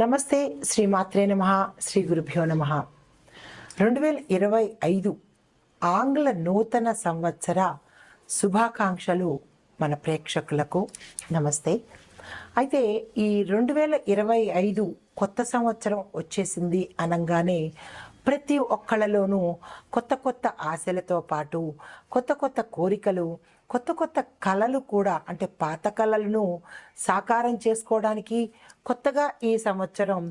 నమస్తే. శ్రీమాత్రే నమః. శ్రీ గురుభ్యో నమః. 2025 ఆంగ్ల నూతన సంవత్సర శుభాకాంక్షలు మన ప్రేక్షకులకు. నమస్తే. అయితే ఈ 2025 కొత్త సంవత్సరం వచ్చేసింది అనగానే ప్రతి ఒక్కళ్ళలోనూ కొత్త కొత్త ఆశలతో పాటు కొత్త కొత్త కోరికలు, కొత్త కొత్త కళలు కూడా, అంటే పాత కళలను సాకారం చేసుకోవడానికి కొత్తగా ఈ సంవత్సరం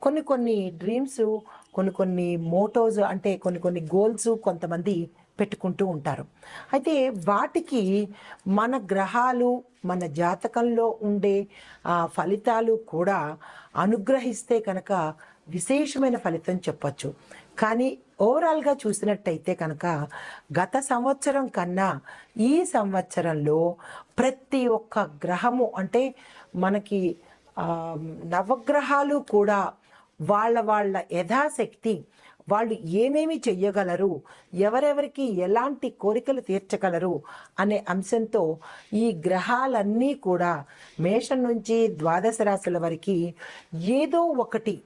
కొన్ని డ్రీమ్స్, కొన్ని మోటోస్, అంటే కొన్ని గోల్స్ కొంతమంది పెట్టుకుంటూ ఉంటారు. అయితే వాటికి మన గ్రహాలు, మన జాతకంలో ఉండే ఫలితాలు కూడా అనుగ్రహిస్తే కనుక విశేషమైన ఫలితం చెప్పచ్చు. కానీ ఓవరాల్గా చూసినట్టయితే కనుక గత సంవత్సరం కన్నా ఈ సంవత్సరంలో ప్రతి ఒక్క గ్రహము, అంటే మనకి నవగ్రహాలు కూడా వాళ్ళ యథాశక్తి వాళ్ళు ఏమేమి చెయ్యగలరు, ఎవరెవరికి ఎలాంటి కోరికలు తీర్చగలరు అనే అంశంతో ఈ గ్రహాలన్నీ కూడా మేషం నుంచి ద్వాదశ రాశుల వరకు ఏదో ఒకటి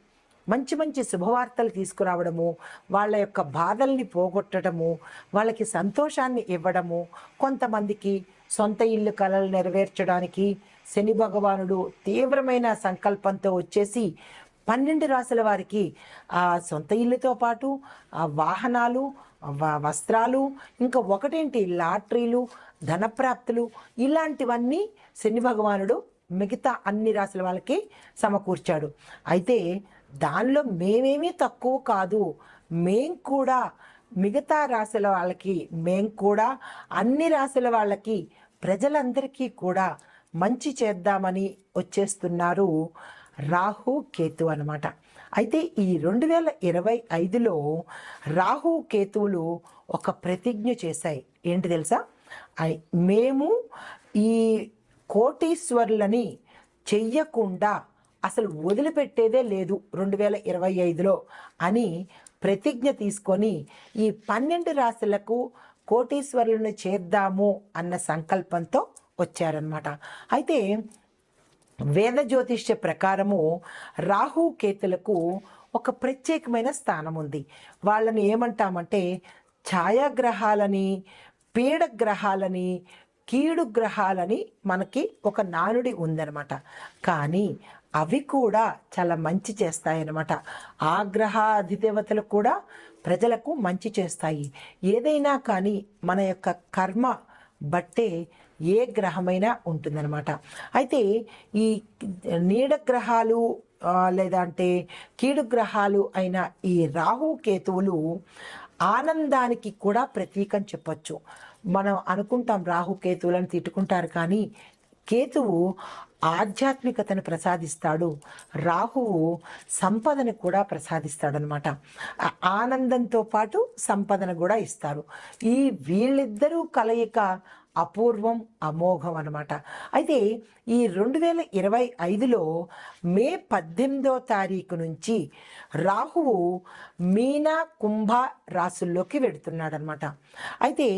మంచి మంచి శుభవార్తలు తీసుకురావడము, వాళ్ళ యొక్క బాధల్ని పోగొట్టడము, వాళ్ళకి సంతోషాన్ని ఇవ్వడము, కొంతమందికి సొంత ఇల్లు కలలు నెరవేర్చడానికి శని భగవానుడు తీవ్రమైన సంకల్పంతో వచ్చేసి 12 రాశుల వారికి సొంత ఇల్లుతో పాటు వాహనాలు, వస్త్రాలు, ఇంకా ఒకటేంటి లాటరీలు, ధనప్రాప్తులు, ఇలాంటివన్నీ శని భగవానుడు మిగతా అన్ని రాశుల వాళ్ళకి సమకూర్చాడు. అయితే దానిలో మేమేమీ తక్కువ కాదు, మేం కూడా మిగతా రాశుల వాళ్ళకి, మేం కూడా అన్ని రాశుల వాళ్ళకి, ప్రజలందరికీ కూడా మంచి చేద్దామని వచ్చేస్తున్నారు రాహు కేతు అన్నమాట. అయితే ఈ 2025లో రాహు కేతువులు ఒక ప్రతిజ్ఞ చేశాయి. ఏంటి తెలుసా? మేము ఈ కోటీశ్వరులని చెయ్యకుండా అసలు వదిలిపెట్టేదే లేదు 2025లో అని ప్రతిజ్ఞ తీసుకొని ఈ 12 రాశులకు కోటీశ్వరులను చేద్దాము అన్న సంకల్పంతో వచ్చారనమాట. అయితే వేద జ్యోతిష్య ప్రకారము రాహు కేతులకు ఒక ప్రత్యేకమైన స్థానం ఉంది. వాళ్ళని ఏమంటామంటే ఛాయాగ్రహాలని, పీడగ్రహాలని, కీడు గ్రహాలని మనకి ఒక నానుడి ఉందన్నమాట. కానీ అవి కూడా చాలా మంచి చేస్తాయన్నమాట. ఆ గ్రహ అధిదేవతలు కూడా ప్రజలకు మంచి చేస్తాయి. ఏదైనా కానీ మన యొక్క కర్మ బట్టే ఏ గ్రహమైనా ఉంటుందన్నమాట. అయితే ఈ నీడ గ్రహాలు లేదంటే కీడు గ్రహాలు అయిన ఈ రాహు కేతువులు ఆనందానికి కూడా ప్రతీకం చెప్పచ్చు. మనం అనుకుంటాం రాహు కేతువులను తిట్టుకుంటారు, కానీ కేతువు ఆధ్యాత్మికతను ప్రసాదిస్తాడు, రాహువు సంపదను కూడా ప్రసాదిస్తాడనమాట. ఆనందంతో పాటు సంపదను కూడా ఇస్తారు. ఈ వీళ్ళిద్దరూ కలయిక అపూర్వం, అమోఘం అనమాట. అయితే ఈ 2025లో మే 18వ తారీఖు నుంచి రాహువు మీన, కుంభ రాశుల్లోకి వెడుతున్నాడనమాట. అయితే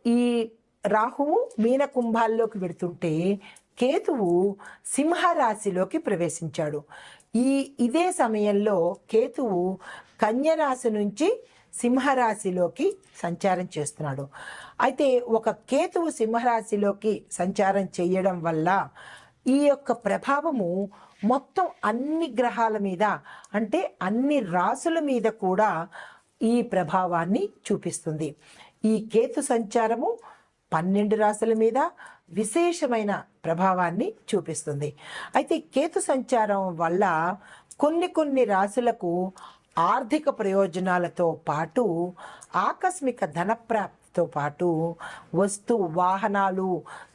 ఈ రాహువు మీన, కుంభాల్లోకి వెడుతుంటే కేతువు సింహరాశిలోకి ప్రవేశించాడు. ఇదే సమయంలో కేతువు కన్యరాశి నుంచి సింహరాశిలోకి సంచారం చేస్తున్నాడు. అయితే ఒక కేతువు సింహరాశిలోకి సంచారం చేయడం వల్ల ఈ యొక్క ప్రభావము మొత్తం అన్ని గ్రహాల మీద, అంటే అన్ని రాశుల మీద కూడా ఈ ప్రభావాన్ని చూపిస్తుంది. ఈ కేతు సంచారము 12 రాశుల మీద విశేషమైన ప్రభావాన్ని చూపిస్తుంది. అయితే కేతు సంచారం వల్ల కొన్ని రాశులకు ఆర్థిక ప్రయోజనాలతో పాటు ఆకస్మిక ధనప్రాప్తితో పాటు వస్తు వాహనాలు,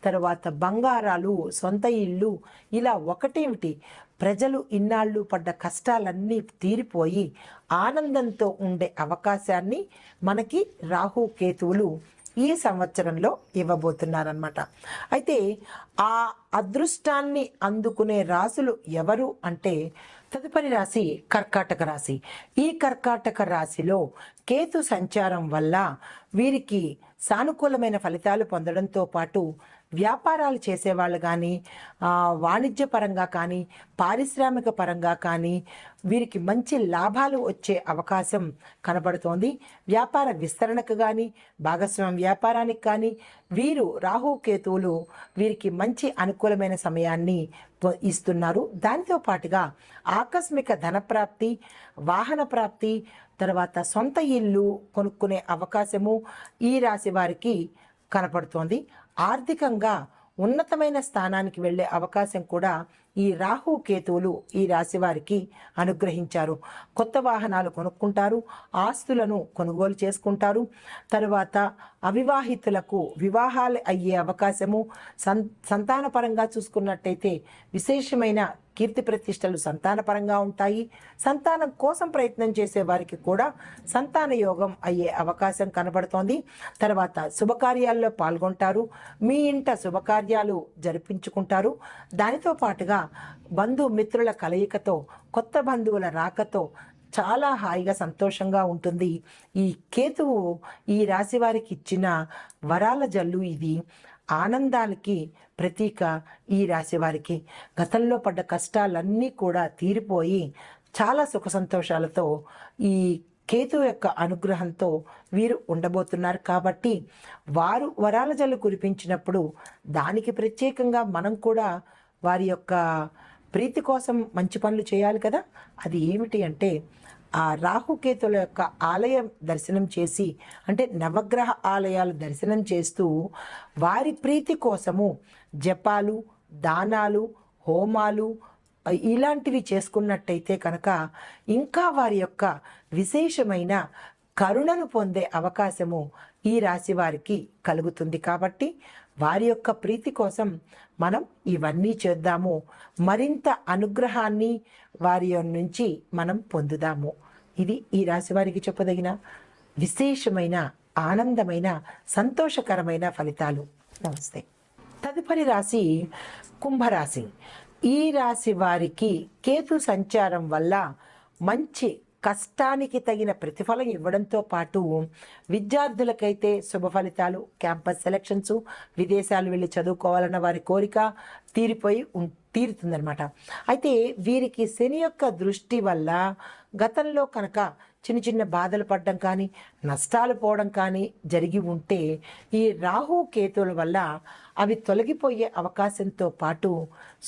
తర్వాత బంగారాలు, సొంత ఇల్లు, ఇలా ఒకటేమిటి ప్రజలు ఇన్నాళ్ళు పడ్డ కష్టాలన్నీ తీరిపోయి ఆనందంతో ఉండే అవకాశాన్ని మనకి రాహు కేతువులు ఈ సంవత్సరంలో ఇవ్వబోతున్నారనమాట. అయితే ఆ అదృష్టాన్ని అందుకునే రాశులు ఎవరు అంటే తదుపరి రాశి కర్కాటక రాశి. ఈ కర్కాటక రాశిలో కేతు సంచారం వల్ల వీరికి సానుకూలమైన ఫలితాలు పొందడంతో పాటు వ్యాపారాలు చేసేవాళ్ళు కానీ, వాణిజ్యపరంగా కానీ, పారిశ్రామిక పరంగా కానీ వీరికి మంచి లాభాలు వచ్చే అవకాశం కనబడుతోంది. వ్యాపార విస్తరణకు కానీ, భాగస్వామ్య వ్యాపారానికి కానీ వీరు రాహు కేతువులు వీరికి మంచి అనుకూలమైన సమయాన్ని ఇస్తున్నారు. దానితో పాటుగా ఆకస్మిక ధనప్రాప్తి, వాహన ప్రాప్తి, తర్వాత సొంత ఇల్లు కొనుక్కునే అవకాశము ఈ రాశి వారికి కనపడుతోంది. ఆర్థికంగా ఉన్నతమైన స్థానానికి వెళ్ళే అవకాశం కూడా ఈ రాహు కేతువులు ఈ రాశి వారికి అనుగ్రహించారు. కొత్త వాహనాలు కొనుక్కుంటారు, ఆస్తులను కొనుగోలు చేసుకుంటారు. తర్వాత అవివాహితులకు వివాహాలు అయ్యే అవకాశము, సంతానపరంగా చూసుకున్నట్టయితే విశేషమైన కీర్తి ప్రతిష్టలు సంతానపరంగా ఉంటాయి. సంతానం కోసం ప్రయత్నం చేసే వారికి కూడా సంతాన యోగం అయ్యే అవకాశం కనబడుతోంది. తర్వాత శుభకార్యాల్లో పాల్గొంటారు, మీ ఇంట శుభకార్యాలు జరిపించుకుంటారు. దానితో పాటుగా బంధుమిత్రుల కలయికతో, కొత్త బంధువుల రాకతో చాలా హాయిగా సంతోషంగా ఉంటుంది. ఈ కేతువు ఈ రాశి వారికి ఇచ్చిన వరాల జల్లు ఇది. ఆనందానికి ప్రతీక ఈ రాశి వారికి. గతంలో పడ్డ కష్టాలన్నీ కూడా తీరిపోయి చాలా సుఖ సంతోషాలతో ఈ కేతు యొక్క అనుగ్రహంతో వీరు ఉండబోతున్నారు. కాబట్టి వారు వరాల జల్లు కురిపించినప్పుడు దానికి ప్రత్యేకంగా మనం కూడా వారి యొక్క ప్రీతి కోసం మంచి పనులు చేయాలి కదా. అది ఏమిటి అంటే ఆ రాహుకేతుల యొక్క ఆలయం దర్శనం చేసి, అంటే నవగ్రహ ఆలయాలు దర్శనం చేస్తూ వారి ప్రీతి కోసము జపాలు, దానాలు, హోమాలు ఇలాంటివి చేసుకున్నట్టయితే కనుక ఇంకా వారి యొక్క విశేషమైన కరుణను పొందే అవకాశము ఈ రాశి వారికి కలుగుతుంది. కాబట్టి వారి యొక్క ప్రీతి కోసం మనం ఇవన్నీ చేద్దాము, మరింత అనుగ్రహాన్ని వారి నుంచి మనం పొందుదాము. ఇది ఈ రాశి వారికి చెప్పదగిన విశేషమైన, ఆనందమైన, సంతోషకరమైన ఫలితాలు. నమస్తే. తదుపరి రాశి కుంభరాశి. ఈ రాశి వారికి కేతు సంచారం వల్ల మంచి కష్టానికి తగిన ప్రతిఫలం ఇవ్వడంతో పాటు విద్యార్థులకైతే శుభ ఫలితాలు, క్యాంపస్ సెలక్షన్స్, విదేశాలు వెళ్ళి చదువుకోవాలన్న వారి కోరిక తీరుతుందనమాట. అయితే వీరికి శని యొక్క దృష్టి వల్ల గతంలో కనుక చిన్న చిన్న బాధలు పడడం కానీ, నష్టాలు పోవడం కానీ జరిగి ఉంటే ఈ రాహు కేతువుల వల్ల అవి తొలగిపోయే అవకాశంతో పాటు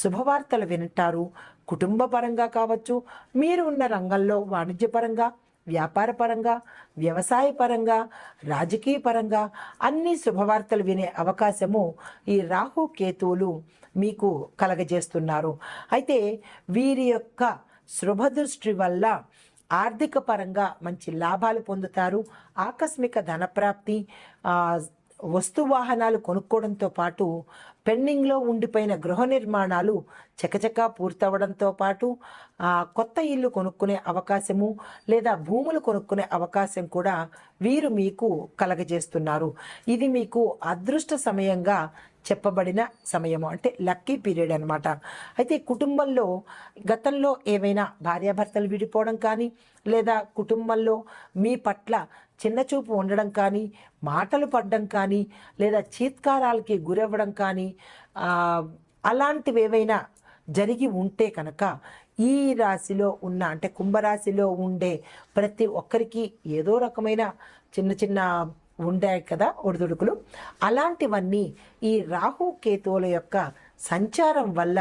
శుభవార్తలు వింటారు. కుటుంబ పరంగా కావచ్చు, మీరు ఉన్న రంగంలో వాణిజ్యపరంగా, వ్యాపారపరంగా, వ్యవసాయ పరంగా, రాజకీయ పరంగా అన్ని శుభవార్తలు వినే అవకాశము ఈ రాహు కేతువులు మీకు కలగజేస్తున్నారు. అయితే వీరి యొక్క శుభదృష్టి వల్ల ఆర్థిక పరంగా మంచి లాభాలు పొందుతారు. ఆకస్మిక ధనప్రాప్తి, వస్తు వాహనాలు కొనుక్కోవడంతో పాటు పెండింగ్లో ఉండిపోయిన గృహ నిర్మాణాలు చకచకా పూర్తవడంతో పాటు కొత్త ఇల్లు కొనుక్కునే అవకాశము లేదా భూములు కొనుక్కునే అవకాశం కూడా వీరు మీకు కలగజేస్తున్నారు. ఇది మీకు అదృష్ట సమయంగా చెప్పబడిన సమయము, అంటే లక్కీ పీరియడ్ అనమాట. అయితే కుటుంబంలో గతంలో ఏవైనా భార్యాభర్తలు విడిపోవడం కానీ, లేదా కుటుంబంలో మీ పట్ల చిన్నచూపు ఉండడం కానీ, మాటలు పడడం కానీ, లేదా చీత్కారాలకి గురవ్వడం కానీ అలాంటివి ఏవైనా జరిగి ఉంటే కనుక ఈ రాశిలో ఉన్న, అంటే కుంభరాశిలో ఉండే ప్రతి ఒక్కరికి ఏదో రకమైన చిన్న చిన్న ఉండాయి కదా ఒడిదుడుకులు, అలాంటివన్నీ ఈ రాహు కేతువుల యొక్క సంచారం వల్ల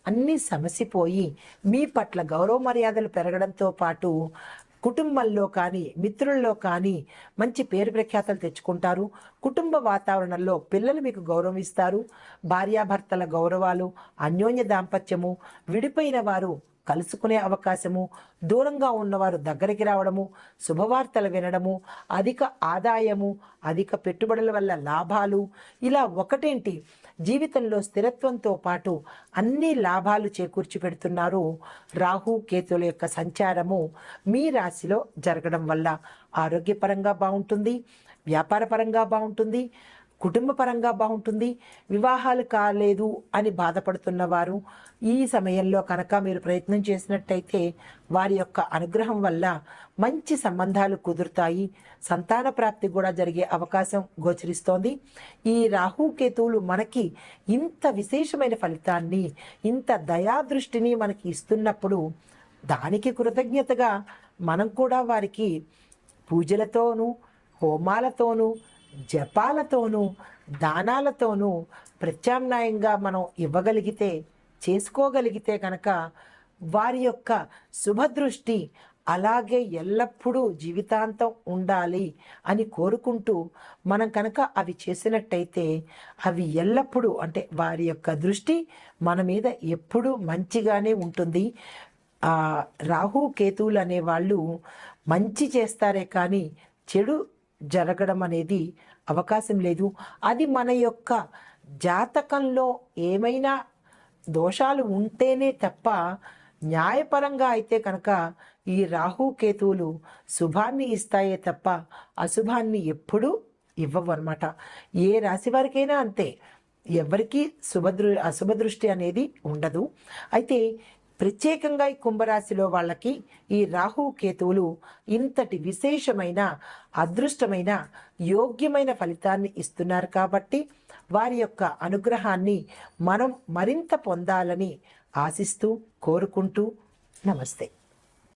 అన్నీ సమసిపోయి మీ పట్ల గౌరవ మర్యాదలు పెరగడంతో పాటు కుటుంబంలో కానీ, మిత్రుల్లో కానీ మంచి పేరు ప్రఖ్యాతలు తెచ్చుకుంటారు. కుటుంబ వాతావరణంలో పిల్లలు మీకు గౌరవం ఇస్తారు. భార్యాభర్తల గౌరవాలు, అన్యోన్య దాంపత్యము, విడిపోయిన వారు కలుసుకునే అవకాశము, దూరంగా ఉన్నవారు దగ్గరికి రావడము, శుభవార్తలు వినడము, అధిక ఆదాయము, అధిక పెట్టుబడుల వల్ల లాభాలు, ఇలా ఒకటేంటి జీవితంలో స్థిరత్వంతో పాటు అన్ని లాభాలు చేకూర్చి పెడుతున్నారు. రాహు కేతుల యొక్క సంచారము మీ రాశిలో జరగడం వల్ల ఆరోగ్యపరంగా బాగుంటుంది, వ్యాపారపరంగా బాగుంటుంది, కుటుంబ పరంగా బాగుంటుంది. వివాహాలు కాలేదు అని బాధపడుతున్న వారు ఈ సమయంలో కనుక మీరు ప్రయత్నం చేసినట్టయితే వారి యొక్క అనుగ్రహం వల్ల మంచి సంబంధాలు కుదురుతాయి. సంతాన ప్రాప్తి కూడా జరిగే అవకాశం గోచరిస్తోంది. ఈ రాహుకేతువులు మనకి ఇంత విశేషమైన ఫలితాన్ని, ఇంత దయాదృష్టిని మనకి ఇస్తున్నప్పుడు దానికి కృతజ్ఞతగా మనం కూడా వారికి పూజలతోనూ, హోమాలతోనూ, జపాలతోనూ, దానాలతోనూ ప్రత్యామ్నాయంగా మనం ఇవ్వగలిగితే, చేసుకోగలిగితే కనుక వారి యొక్క శుభదృష్టి అలాగే ఎల్లప్పుడూ జీవితాంతం ఉండాలి అని కోరుకుంటూ మనం కనుక అవి చేసినట్టయితే అవి ఎల్లప్పుడూ అంటే వారి యొక్క దృష్టి మన మీద ఎప్పుడూ మంచిగానే ఉంటుంది. రాహు కేతువులు అనేవాళ్ళు మంచి చేస్తారే కానీ చెడు జరగడం అనేది అవకాశం లేదు. అది మన యొక్క జాతకంలో ఏమైనా దోషాలు ఉంటేనే తప్ప, న్యాయపరంగా అయితే కనుక ఈ రాహుకేతువులు శుభాన్ని ఇస్తాయే తప్ప అశుభాన్ని ఎప్పుడూ ఇవ్వవు అనమాట. ఏ రాశి వారికైనా అంతే, ఎవరికి అశుభ దృష్టి అనేది ఉండదు. అయితే ప్రత్యేకంగా ఈ కుంభరాశిలో వాళ్ళకి ఈ రాహు కేతువులు ఇంతటి విశేషమైన, అదృష్టమైన, యోగ్యమైన ఫలితాన్ని ఇస్తున్నారు కాబట్టి వారి యొక్క అనుగ్రహాన్ని మనం మరింత పొందాలని ఆశిస్తూ, కోరుకుంటూ నమస్తే.